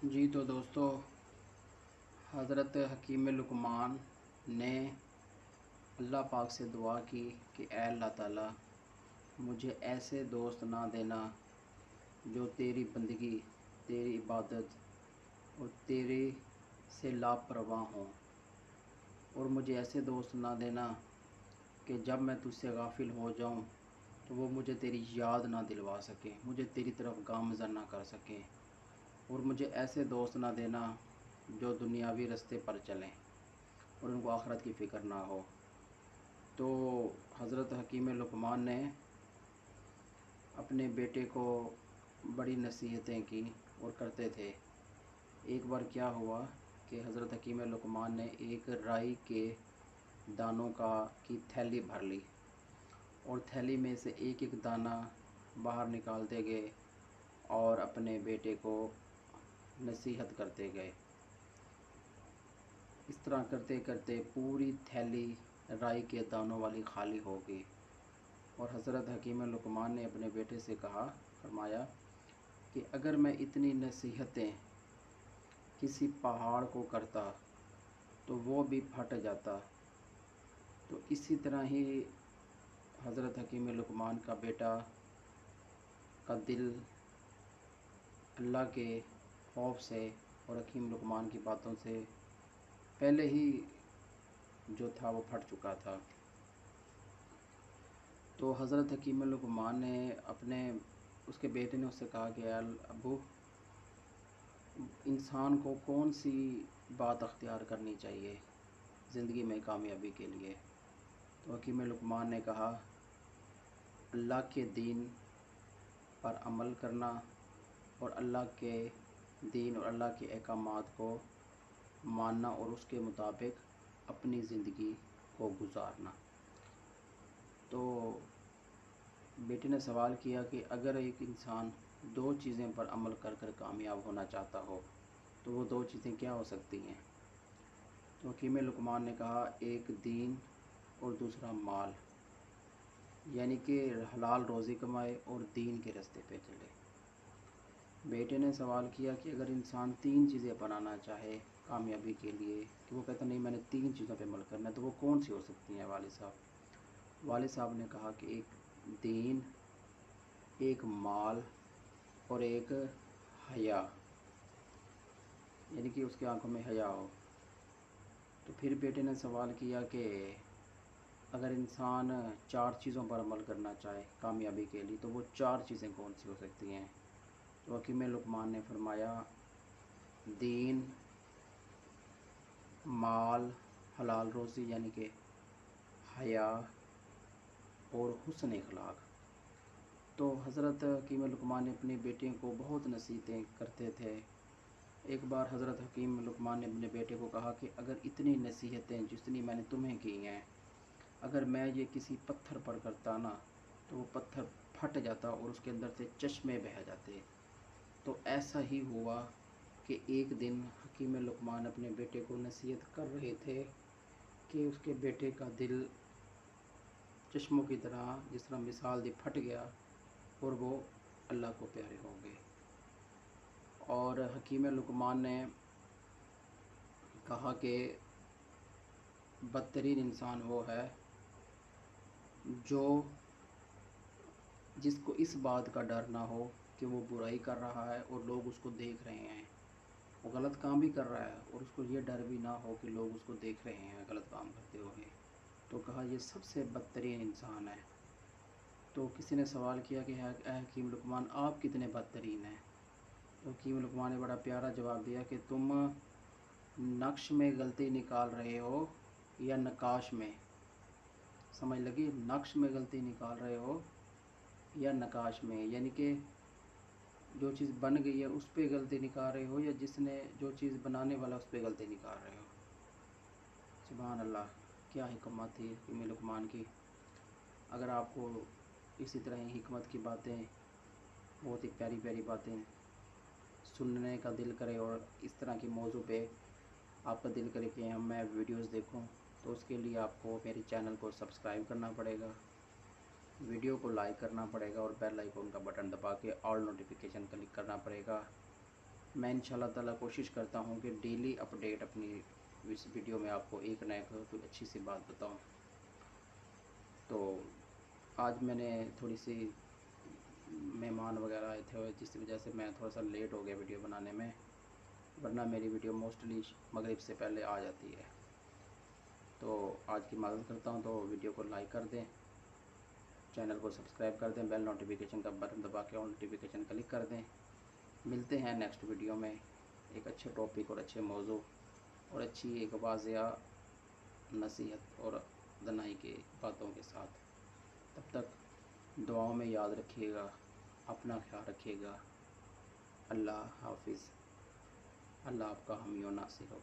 جی تو دوستو، حضرت حکیم لقمان نے اللہ پاک سے دعا کی کہ اے اللہ تعالیٰ، مجھے ایسے دوست نہ دینا جو تیری بندگی، تیری عبادت اور تیرے سے لاپرواہ ہوں، اور مجھے ایسے دوست نہ دینا کہ جب میں تجھ سے غافل ہو جاؤں تو وہ مجھے تیری یاد نہ دلوا سکیں، مجھے تیری طرف گامزن نہ کر سکیں، اور مجھے ایسے دوست نہ دینا جو دنیاوی رستے پر چلیں اور ان کو آخرت کی فکر نہ ہو۔ تو حضرت حکیم لقمان نے اپنے بیٹے کو بڑی نصیحتیں کی اور کرتے تھے۔ ایک بار کیا ہوا کہ حضرت حکیم لقمان نے ایک رائی کے دانوں کی تھیلی بھر لی اور تھیلی میں سے ایک ایک دانہ باہر نکالتے گئے اور اپنے بیٹے کو نصیحت کرتے گئے۔ اس طرح کرتے کرتے پوری تھیلی رائی کے دانوں والی خالی ہو گئی، اور حضرت حکیم لقمان نے اپنے بیٹے سے فرمایا کہ اگر میں اتنی نصیحتیں کسی پہاڑ کو کرتا تو وہ بھی پھٹ جاتا، تو اسی طرح ہی حضرت حکیم لقمان کا بیٹا کا دل اللہ کے خوف سے اور حکیم لقمان کی باتوں سے پہلے ہی جو تھا وہ پھٹ چکا تھا۔ تو حضرت حکیم لقمان نے اس کے بیٹے نے اس سے کہا کہ ابو، انسان کو کون سی بات اختیار کرنی چاہیے زندگی میں کامیابی کے لیے؟ تو حکیم لقمان نے کہا، اللہ کے دین پر عمل کرنا اور اللہ کے دین اور اللہ کے احکامات کو ماننا اور اس کے مطابق اپنی زندگی کو گزارنا۔ تو بیٹے نے سوال کیا کہ اگر ایک انسان دو چیزیں پر عمل کر کر کامیاب ہونا چاہتا ہو تو وہ دو چیزیں کیا ہو سکتی ہیں؟ تو حکیم لقمان نے کہا، ایک دین اور دوسرا مال، یعنی کہ حلال روزی کمائے اور دین کے راستے پہ چلے۔ بیٹے نے سوال کیا کہ اگر انسان تین چیزیں اپنانا چاہے کامیابی کے لیے، کہ وہ کہتا نہیں میں نے تین چیزوں پہ عمل کرنا ہے، تو وہ کون سی ہو سکتی ہیں والد صاحب؟ والد صاحب نے کہا کہ ایک دین، ایک مال اور ایک حیا، یعنی کہ اس کی آنکھوں میں حیا ہو۔ تو پھر بیٹے نے سوال کیا کہ اگر انسان چار چیزوں پر عمل کرنا چاہے کامیابی کے لیے تو وہ چار چیزیں کون سی ہو سکتی ہیں؟ تو حکیم لقمان نے فرمایا، دین، مال، حلال روزی یعنی کہ حیا اور حسن اخلاق۔ تو حضرت حکیم لقمان نے اپنے بیٹے کو بہت نصیحتیں کرتے تھے۔ ایک بار حضرت حکیم لقمان نے اپنے بیٹے کو کہا کہ اگر اتنی نصیحتیں جتنی میں نے تمہیں کی ہیں، اگر میں یہ کسی پتھر پر کرتا نا تو وہ پتھر پھٹ جاتا اور اس کے اندر سے چشمے بہہ جاتے۔ تو ایسا ہی ہوا کہ ایک دن حکیم لقمان اپنے بیٹے کو نصیحت کر رہے تھے کہ اس کے بیٹے کا دل چشموں کی طرح، جس طرح مثال دی، پھٹ گیا اور وہ اللہ کو پیارے ہو گئے۔ اور حکیم لقمان نے کہا کہ بدترین انسان وہ ہے جس کو اس بات کا ڈر نہ ہو کہ وہ برائی کر رہا ہے اور لوگ اس کو دیکھ رہے ہیں، وہ غلط کام بھی کر رہا ہے اور اس کو یہ ڈر بھی نہ ہو کہ لوگ اس کو دیکھ رہے ہیں غلط کام کرتے ہوئے۔ تو کہا یہ سب سے بدترین انسان ہے۔ تو کسی نے سوال کیا کہ اے حکیم لقمان، آپ کتنے بدترین ہیں؟ تو حکیم لقمان نے بڑا پیارا جواب دیا کہ تم نقش میں غلطی نکال رہے ہو یا نقاش میں؟ سمجھ لگی؟ نقش میں غلطی نکال رہے ہو یا نقاش میں، یعنی کہ جو چیز بن گئی ہے اس پہ غلطی نکال رہے ہو یا جو چیز بنانے والا اس پہ غلطی نکال رہے ہو۔ سبحان اللہ، کیا حکمت تھی حکیم لقمان کی۔ اگر آپ کو اسی طرح ہی حکمت کی باتیں، بہت ہی پیاری پیاری باتیں سننے کا دل کرے اور اس طرح کی موضوع پہ آپ کا دل کرے کہ میں ویڈیوز دیکھوں، تو اس کے لیے آپ کو میرے چینل کو سبسکرائب کرنا پڑے گا، ویڈیو کو لائک کرنا پڑے گا اور بیل آئیکن کا بٹن دبا کے آل نوٹیفیکیشن کلک کرنا پڑے گا۔ میں انشاءاللہ تعالیٰ کوشش کرتا ہوں کہ ڈیلی اپڈیٹ اپنی اس ویڈیو میں آپ کو ایک نہ ایک کوئی اچھی سی بات بتاؤں۔ تو آج میں نے تھوڑی سی مہمان وغیرہ آئے تھے، جس کی وجہ سے میں تھوڑا سا لیٹ ہو گیا ویڈیو بنانے میں، ورنہ میری ویڈیو موسٹلی مغرب سے پہلے آ جاتی ہے۔ تو آج کی معذرت کرتا ہوں، تو ویڈیو کو لائک کر دیں، چینل کو سبسکرائب کر دیں، بیل نوٹیفیکیشن کا بٹن دبا کے آل نوٹیفیکیشن کلک کر دیں۔ ملتے ہیں نیکسٹ ویڈیو میں ایک اچھے ٹاپک اور اچھے موضوع اور اچھی ایک واضح نصیحت اور دنائی کی باتوں کے ساتھ۔ تب تک دعاؤں میں یاد رکھیے گا، اپنا خیال رکھیے گا۔ اللہ حافظ۔ اللہ آپ کا حامی و ناصر ہو۔